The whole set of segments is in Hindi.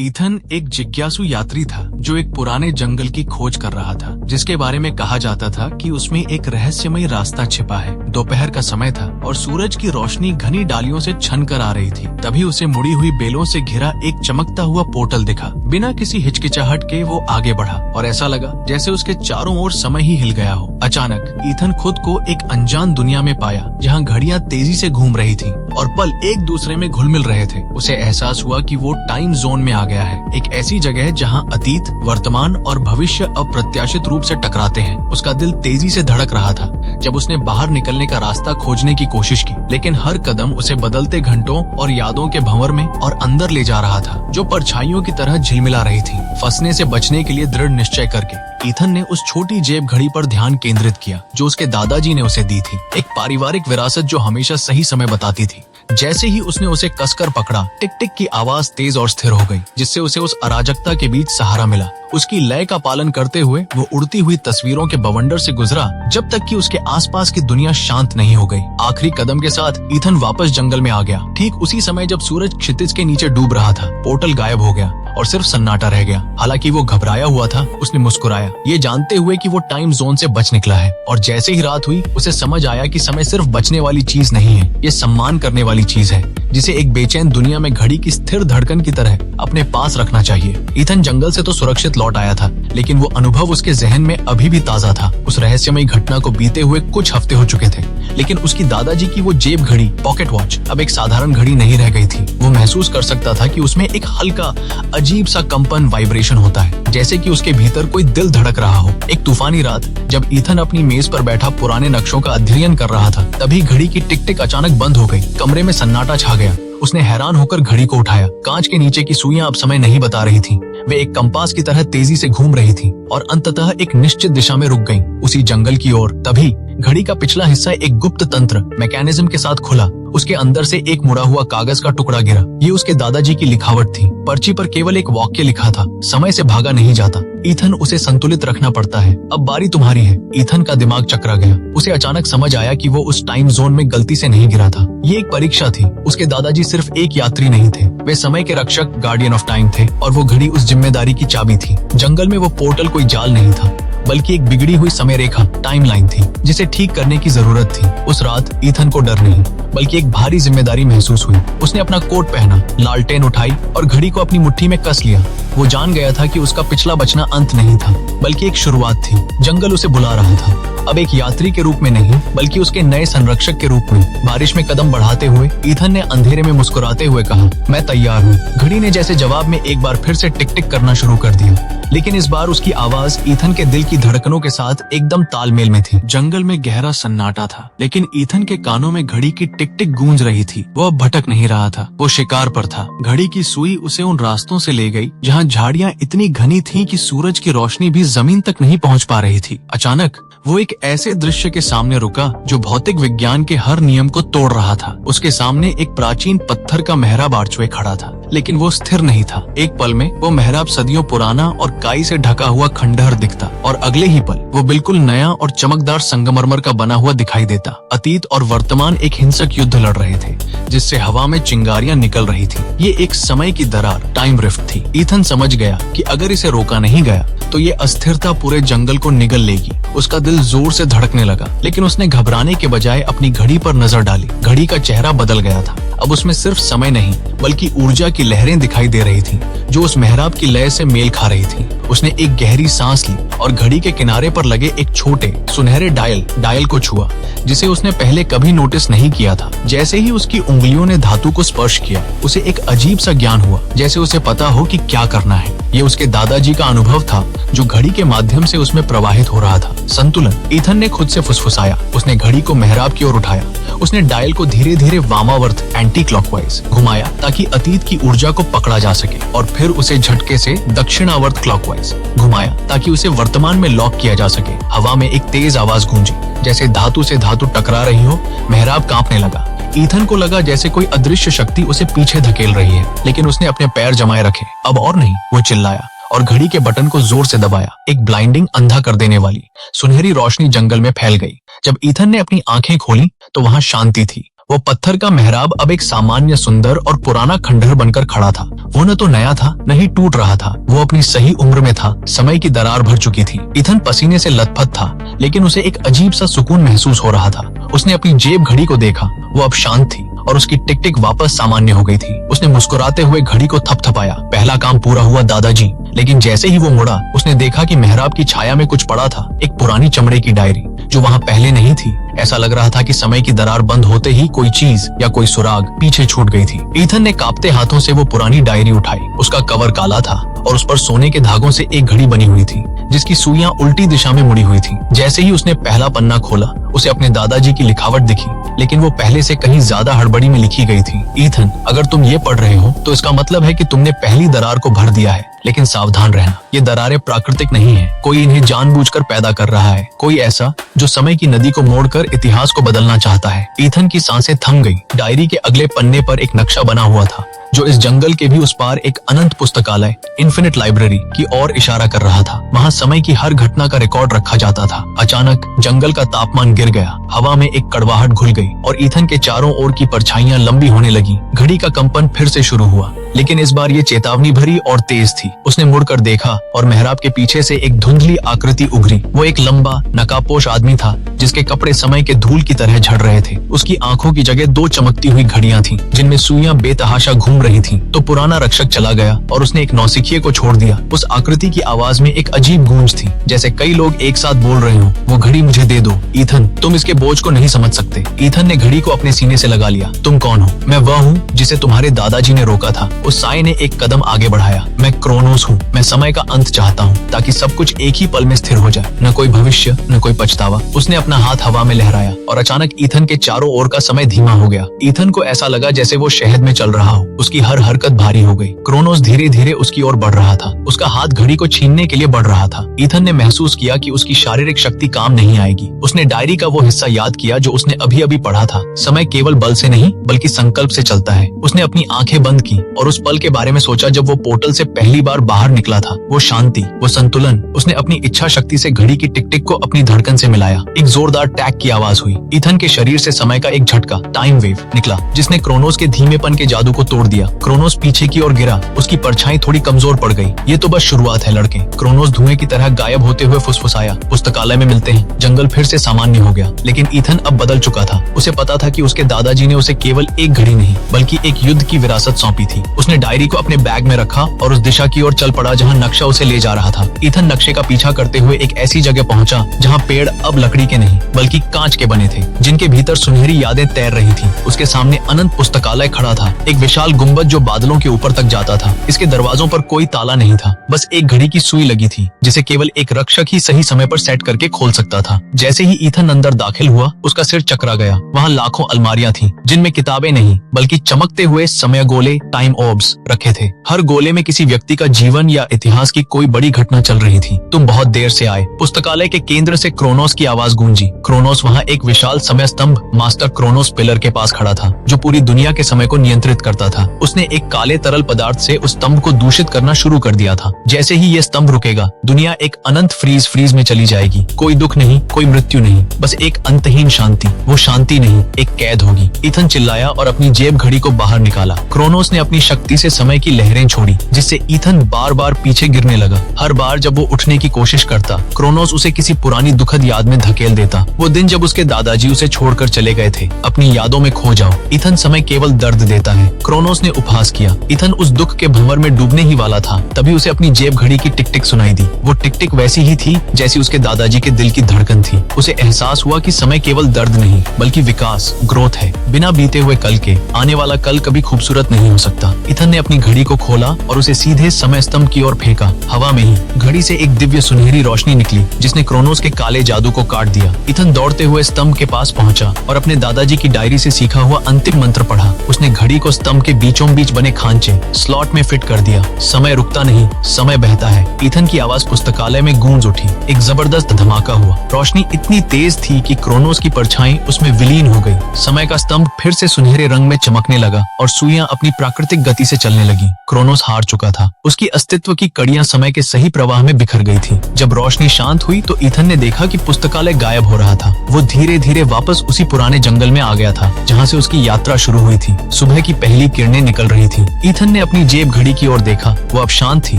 ईथन एक जिज्ञासु यात्री था जो एक पुराने जंगल की खोज कर रहा था, जिसके बारे में कहा जाता था कि उसमें एक रहस्यमय रास्ता छिपा है। दोपहर का समय था और सूरज की रोशनी घनी डालियों से छन कर आ रही थी। तभी उसे मुड़ी हुई बेलों से घिरा एक चमकता हुआ पोर्टल दिखा। बिना किसी हिचकिचाहट के वो आगे बढ़ा और ऐसा लगा जैसे उसके चारों ओर समय ही हिल गया हो। अचानक ईथन खुद को एक अनजान दुनिया में पाया, जहाँ घड़ियां तेजी से घूम रही थी और पल एक दूसरे में घुल मिल रहे थे। उसे एहसास हुआ कि वो टाइम जोन में आ गया है, एक ऐसी जगह जहां अतीत, वर्तमान और भविष्य अप्रत्याशित रूप से टकराते हैं। उसका दिल तेजी से धड़क रहा था जब उसने बाहर निकलने का रास्ता खोजने की कोशिश की, लेकिन हर कदम उसे बदलते घंटों और यादों के भंवर में और अंदर ले जा रहा था, जो परछाइयों की तरह झिलमिला रही थी। फंसने से बचने के लिए दृढ़ निश्चय करके ईथन ने उस छोटी जेब घड़ी पर ध्यान केंद्रित किया जो उसके दादाजी ने उसे दी थी, एक पारिवारिक विरासत जो हमेशा सही समय बताती थी। जैसे ही उसने उसे कसकर पकड़ा, टिक टिक की आवाज तेज और स्थिर हो गई, जिससे उसे उस अराजकता के बीच सहारा मिला। उसकी लय का पालन करते हुए वो उड़ती हुई तस्वीरों के बवंडर से गुजरा, जब तक कि उसके आसपास की दुनिया शांत नहीं हो गई। आखिरी कदम के साथ ईथन वापस जंगल में आ गया। ठीक उसी समय जब सूरज क्षितिज के नीचे डूब रहा था, पोर्टल गायब हो गया और सिर्फ सन्नाटा रह गया। हालांकि वो घबराया हुआ था, उसने मुस्कुराया, ये जानते हुए कि वो टाइम जोन से बच निकला है। और जैसे ही रात हुई, उसे समझ आया कि समय सिर्फ बचने वाली चीज नहीं है, ये सम्मान करने वाली चीज है, जिसे एक बेचैन दुनिया में घड़ी की स्थिर धड़कन की तरह अपने पास रखना चाहिए। ईथन जंगल से तो सुरक्षित लौट आया था, लेकिन वो अनुभव उसके जहन में अभी भी ताजा था। उस रहस्यमयी घटना को बीते हुए कुछ हफ्ते हो चुके थे, लेकिन उसकी दादाजी की वो जेब घड़ी, पॉकेट वॉच, अब एक साधारण घड़ी नहीं रह गई थी। वो महसूस कर सकता था कि उसमें एक हल्का अजीब सा कंपन, वाइब्रेशन होता है, जैसे कि उसके भीतर कोई दिल धड़क रहा हो। एक तूफानी रात जब ईथन अपनी मेज पर बैठा पुराने नक्शों का अध्ययन कर रहा था, तभी घड़ी की टिक टिक अचानक बंद हो गई। कमरे में सन्नाटा छा गया। उसने हैरान होकर घड़ी को उठाया। कांच के नीचे की सुइयां अब समय नहीं बता रही थी, वे एक कंपास की तरह तेजी से घूम रही थी और अंततः एक निश्चित दिशा में रुक गईं, उसी जंगल की ओर। तभी घड़ी का पिछला हिस्सा एक गुप्त तंत्र, मैकेनिज्म के साथ खुला। उसके अंदर से एक मुड़ा हुआ कागज का टुकड़ा गिरा। ये उसके दादाजी की लिखावट थी। पर्ची पर केवल एक वाक्य लिखा था, समय से भागा नहीं जाता, ईथन, उसे संतुलित रखना पड़ता है, अब बारी तुम्हारी है। ईथन का दिमाग चकरा गया। उसे अचानक समझ आया कि वो उस टाइम जोन में गलती से नहीं गिरा था। ये एक परीक्षा थी। उसके दादाजी सिर्फ एक यात्री नहीं थे, वे समय के रक्षक, गार्डियन ऑफ टाइम थे, और वो घड़ी उस जिम्मेदारी की चाबी थी। जंगल में वो पोर्टल कोई जाल नहीं था, बल्कि एक बिगड़ी हुई समय रेखा, टाइमलाइन थी, जिसे ठीक करने की जरूरत थी। उस रात ईथन को डर नहीं, बल्कि एक भारी जिम्मेदारी महसूस हुई। उसने अपना कोट पहना, लालटेन उठाई और घड़ी को अपनी मुट्ठी में कस लिया। वो जान गया था कि उसका पिछला बचना अंत नहीं था, बल्कि एक शुरुआत थी। जंगल उसे बुला रहा था, अब एक यात्री के रूप में नहीं, बल्कि उसके नए संरक्षक के रूप में। बारिश में कदम बढ़ाते हुए ईथन ने अंधेरे में मुस्कुराते हुए कहा, मैं तैयार हूँ। घड़ी ने जैसे जवाब में एक बार फिर से टिक टिक करना शुरू कर दिया, लेकिन इस बार उसकी आवाज ईथन के दिल की धड़कनों के साथ एकदम तालमेल में थी। जंगल में गहरा सन्नाटा था, लेकिन ईथन के कानों में घड़ी की टिक टिक गूंज रही थी। वो अब भटक नहीं रहा था, वो शिकार पर था। घड़ी की सुई उसे उन रास्तों से ले गई जहाँ झाड़ियाँ इतनी घनी थीं कि सूरज की रोशनी भी जमीन तक नहीं पहुँच पा रही थी। अचानक वो एक ऐसे दृश्य के सामने रुका जो भौतिक विज्ञान के हर नियम को तोड़ रहा था। उसके सामने एक प्राचीन पत्थर का मेहराब आर्चवे खड़ा था, लेकिन वो स्थिर नहीं था। एक पल में वो मेहराब सदियों पुराना और काई से ढका हुआ खंडहर दिखता, और अगले ही पल वो बिल्कुल नया और चमकदार संगमरमर का बना हुआ दिखाई देता। अतीत और वर्तमान एक हिंसक युद्ध लड़ रहे थे, जिससे हवा में चिंगारियां निकल रही थी। ये एक समय की दरार, टाइम रिफ्ट थी। ईथन समझ गया कि अगर इसे रोका नहीं गया तो ये अस्थिरता पूरे जंगल को निगल लेगी। उसका दिल जोर से धड़कने लगा, लेकिन उसने घबराने के बजाय अपनी घड़ी पर नजर डाली। घड़ी का चेहरा बदल गया था। अब उसमें सिर्फ समय नहीं, बल्कि ऊर्जा की लहरें दिखाई दे रही थीं, जो उस मेहराब की लय से मेल खा रही थी। उसने एक गहरी सांस ली और घड़ी के किनारे पर लगे एक छोटे सुनहरे डायल को छुआ, जिसे उसने पहले कभी नोटिस नहीं किया था। जैसे ही उसकी उंगलियों ने धातु को स्पर्श किया, उसे एक अजीब सा ज्ञान हुआ, जैसे उसे पता हो कि क्या करना है। ये उसके दादाजी का अनुभव था, जो घड़ी के माध्यम से उसमें प्रवाहित हो रहा था। संतुलन, ईथन ने खुद से फुसफुसाया। उसने घड़ी को मेहराब की ओर उठाया। उसने डायल को धीरे धीरे वामावर्त, एंटी क्लॉकवाइज घुमाया, ताकि अतीत की ऊर्जा को पकड़ा जा सके, और फिर उसे झटके से दक्षिणावर्त क्लॉकवाइज घुमाया, ताकि उसे वर्तमान में लॉक किया जा सके। हवा में एक तेज आवाज गूंजी, जैसे धातु से धातु टकरा रही हो। मेहराब कांपने लगा। ईथन को लगा जैसे कोई अदृश्य शक्ति उसे पीछे धकेल रही है, लेकिन उसने अपने पैर जमाए रखे। अब और नहीं, वो चिल्लाया और घड़ी के बटन को जोर से दबाया। एक ब्लाइंडिंग, अंधा कर देने वाली सुनहरी रोशनी जंगल में फैल गई। जब ईथन ने अपनी आंखें खोली तो वहां शांति थी। वो पत्थर का मेहराब अब एक सामान्य, सुंदर और पुराना खंडहर बनकर खड़ा था। वो न तो नया था, न ही टूट रहा था। वो अपनी सही उम्र में था। समय की दरार भर चुकी थी। ईथन पसीने से लथपथ था, लेकिन उसे एक अजीब सा सुकून महसूस हो रहा था। उसने अपनी जेब घड़ी को देखा। वो अब शांत थी और उसकी टिक टिक वापस सामान्य हो गई थी। उसने मुस्कुराते हुए घड़ी को थपथपाया। पहला काम पूरा हुआ दादाजी। लेकिन जैसे ही वो मुड़ा, उसने देखा कि मेहराब की छाया में कुछ पड़ा था। एक पुरानी चमड़े की डायरी, जो वहाँ पहले नहीं थी। ऐसा लग रहा था कि समय की दरार बंद होते ही कोई चीज या कोई सुराग पीछे छूट गई थी। ईथन ने कांपते हाथों से वो पुरानी डायरी उठाई। उसका कवर काला था और उस पर सोने के धागों से एक घड़ी बनी हुई थी, जिसकी सुइयां उल्टी दिशा में मुड़ी हुई थी। जैसे ही उसने पहला पन्ना खोला, उसे अपने दादाजी की लिखावट दिखी, लेकिन वो पहले से कहीं ज्यादा हड़बड़ी में लिखी गई थी। ईथन, अगर तुम ये पढ़ रहे हो तो इसका मतलब है कि तुमने पहली दरार को भर दिया है। लेकिन सावधान रहना, ये दरारें प्राकृतिक नहीं है। कोई इन्हें जानबूझकर पैदा कर रहा है। कोई ऐसा जो समय की नदी को मोड़कर इतिहास को बदलना चाहता है। ईथन की सांसें थम गई। डायरी के अगले पन्ने पर एक नक्शा बना हुआ था, जो इस जंगल के भी उस पार एक अनंत पुस्तकालय, इन्फिनिट लाइब्रेरी की ओर इशारा कर रहा था। वहाँ समय की हर घटना का रिकॉर्ड रखा जाता था। अचानक जंगल का तापमान गिर गया। हवा में एक कड़वाहट घुल गई और ईथन के चारों ओर की परछाइयां लंबी होने लगी। घड़ी का कंपन फिर से शुरू हुआ, लेकिन इस बार ये चेतावनी भरी और तेज थी। उसने मुड़कर देखा और मेहराब के पीछे से एक धुंधली आकृति उभरी। वो एक लंबा, नकाबपोश आदमी था, जिसके कपड़े समय के धूल की तरह झड़ रहे थे। उसकी आंखों की जगह दो चमकती हुई घड़ियां थीं, जिनमें सुइयां बेतहाशा घूम रही थीं। तो पुराना रक्षक चला गया और उसने एक नौसिखिए को छोड़ दिया। उस आकृति की आवाज में एक अजीब गूंज थी, जैसे कई लोग एक साथ बोल रहे हों, वो घड़ी मुझे दे दो। ईथन, तुम इसके बोझ को नहीं समझ सकते। ईथन ने घड़ी को अपने सीने से लगा लिया। तुम कौन हो? मैं वह हूँ जिसे तुम्हारे दादाजी ने रोका था। उस साए ने एक कदम आगे बढ़ाया। मैं क्रोनोस हूँ। मैं समय का अंत चाहता हूँ, ताकि सब कुछ एक ही पल में स्थिर हो जाए। न कोई भविष्य, न कोई पछतावा। उसने अपना हाथ हवा में लहराया और अचानक ईथन के चारों ओर का समय धीमा हो गया। ईथन को ऐसा लगा जैसे वो शहद में चल रहा हो। उसकी हर हरकत भारी हो गई। क्रोनोस धीरे धीरे उसकी ओर बढ़ रहा था। उसका हाथ घड़ी को छीनने के लिए बढ़ रहा था। ईथन ने महसूस किया कि उसकी शारीरिक शक्ति काम नहीं आएगी। उसने डायरी का वो हिस्सा याद किया जो उसने अभी अभी पढ़ा था। समय केवल बल से नहीं, बल्कि संकल्प से चलता है। उसने अपनी आंखें बंद की और उस पल के बारे में सोचा जब वो पोर्टल से पहली बार बाहर निकला था। वो शांति, वो संतुलन। उसने अपनी इच्छा शक्ति से घड़ी की टिक टिक को अपनी धड़कन से मिलाया। एक जोरदार टैग की आवाज हुई। ईथन के शरीर से समय का एक झटका, टाइम वेव निकला, जिसने क्रोनोस के धीमेपन के जादू को तोड़ दिया। क्रोनोस पीछे की ओर गिरा। उसकी परछाई थोड़ी कमजोर पड़ गई। ये तो बस शुरुआत है लड़के। क्रोनोस धुएं की तरह गायब होते हुए फुसफुसाया। पुस्तकालय में मिलते हैं। जंगल फिर से सामान्य हो गया, लेकिन ईथन अब बदल चुका था। उसे पता था कि उसके दादाजी ने उसे केवल एक घड़ी नहीं, बल्कि एक युद्ध की विरासत सौंपी थी। उसने डायरी को अपने बैग में रखा और उस दिशा की ओर चल पड़ा जहाँ नक्शा उसे ले जा रहा था। ईथन नक्शे का पीछा करते हुए एक ऐसी जगह पहुंचा जहाँ पेड़ अब लकड़ी के नहीं, बल्कि कांच के बने थे, जिनके भीतर सुनहरी यादें तैर रही थी। उसके सामने अनंत पुस्तकालय खड़ा था, एक विशाल गुंबद जो बादलों के ऊपर तक जाता था। इसके दरवाजों पर कोई ताला नहीं था, बस एक घड़ी की सुई लगी थी, जिसे केवल एक रक्षक ही सही समय पर सेट करके खोल सकता था। जैसे ही ईथन अंदर दाखिल हुआ, उसका सिर चकरा गया। वहाँ लाखों अलमारियां थीं, जिनमें किताबें नहीं, बल्कि चमकते हुए समय गोले, टाइम ऑर्ब्स रखे थे। हर गोले में किसी व्यक्ति का जीवन या इतिहास की कोई बड़ी घटना चल रही थी। तुम बहुत देर से आए। पुस्तकालय के केंद्र से क्रोनोस की आवाज गूंजी। क्रोनोस वहाँ एक विशाल समय स्तंभ, मास्टर क्रोनोस पिलर के पास खड़ा था, जो पूरी दुनिया के समय को नियंत्रित करता था। उसने एक काले तरल पदार्थ से उस स्तंभ को दूषित करना शुरू कर दिया था। जैसे ही ये स्तंभ रुकेगा, दुनिया एक अनंत फ्रीज में चली जाएगी। कोई दुख नहीं, कोई मृत्यु नहीं, बस एक अंतहीन शांति। वो शांति नहीं, एक कैद होगी। ईथन चिल्लाया और अपनी जेब घड़ी को बाहर निकाला। क्रोनोस ने अपनी शक्ति से समय की लहरें छोड़ी, जिससे ईथन बार बार पीछे गिरने लगा। हर बार जब वो उठने की कोशिश करता, क्रोनोस उसे किसी पुरानी दुखद याद में धकेल देता। वो दिन जब उसके दादाजी उसे छोड़कर चले गए थे। अपनी यादों में खो जाओ। ईथन, समय केवल दर्द देता है। क्रोनोस ने उपहास किया। ईथन उस दुख के भंवर में डूबने ही वाला था, तभी उसे अपनी जेब घड़ी की टिक टिक सुनाई दी। वो टिक टिक वैसी ही थी जैसी उसके दादाजी के दिल की धड़कन थी। उसे एहसास हुआ कि समय केवल दर्द नहीं, बल्कि विकास, ग्रोथ है। बिना बीते हुए कल के आने वाला कल कभी खूबसूरत नहीं हो सकता। ईथन ने अपनी घड़ी को खोला और उसे सीधे समय स्तंभ की ओर फेंका। हवा में ही घड़ी से एक दिव्य सुनहरी रोशनी निकली, जिसने क्रोनोस के काले जादू को काट दिया। ईथन दौड़ते हुए स्तंभ के पास पहुंचा और अपने दादाजी की डायरी से सीखा हुआ अंतिम मंत्र पढ़ा। उसने घड़ी को स्तंभ के बीचों बीच बने खांचे, स्लॉट में फिट कर दिया। समय रुकता नहीं, समय बहता है। ईथन की आवाज पुस्तकालय में गूंज उठी। एक जबरदस्त धमाका हुआ। रोशनी इतनी तेज थी कि क्रोनोस की परछाई उसमें विलीन हो गई। समय का स्तंभ फिर से सुनहरे रंग में चमकने लगा और सुइयां अपनी प्राकृतिक गति गति से चलने लगी। क्रोनोस हार चुका था। उसकी अस्तित्व की कड़ियां समय के सही प्रवाह में बिखर गई थी। जब रोशनी शांत हुई तो ईथन ने देखा कि पुस्तकालय गायब हो रहा था। वो धीरे धीरे वापस उसी पुराने जंगल में आ गया था जहाँ से उसकी यात्रा शुरू हुई थी। सुबह की पहली किरणें निकल रही थी। ईथन ने अपनी जेब घड़ी की ओर देखा। वो अब शांत थी,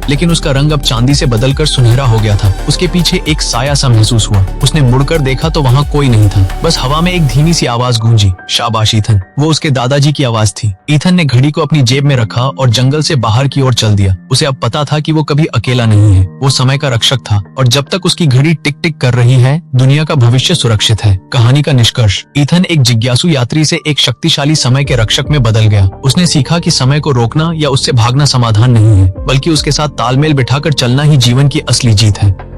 लेकिन उसका रंग अब चांदी से बदलकर सुनहरा हो गया था। उसके पीछे एक साया सा महसूस हुआ। उसने मुड़कर देखा तो वहाँ कोई नहीं था। बस हवा में एक धीमी सी आवाज गूंजी, शाबाश ईथन। वो उसके दादाजी की आवाज थी। ईथन ने घड़ी को अपनी जेब में रखा और जंगल से बाहर की ओर चल दिया। उसे अब पता था कि वो कभी अकेला नहीं है। वो समय का रक्षक था और जब तक उसकी घड़ी टिक टिक कर रही है, दुनिया का भविष्य सुरक्षित है। कहानी का निष्कर्ष, ईथन एक जिज्ञासु यात्री से एक शक्तिशाली समय के रक्षक में बदल गया। उसने सीखा कि समय को रोकना या उससे भागना समाधान नहीं है, बल्कि उसके साथ तालमेल बिठाकर चलना ही जीवन की असली जीत है।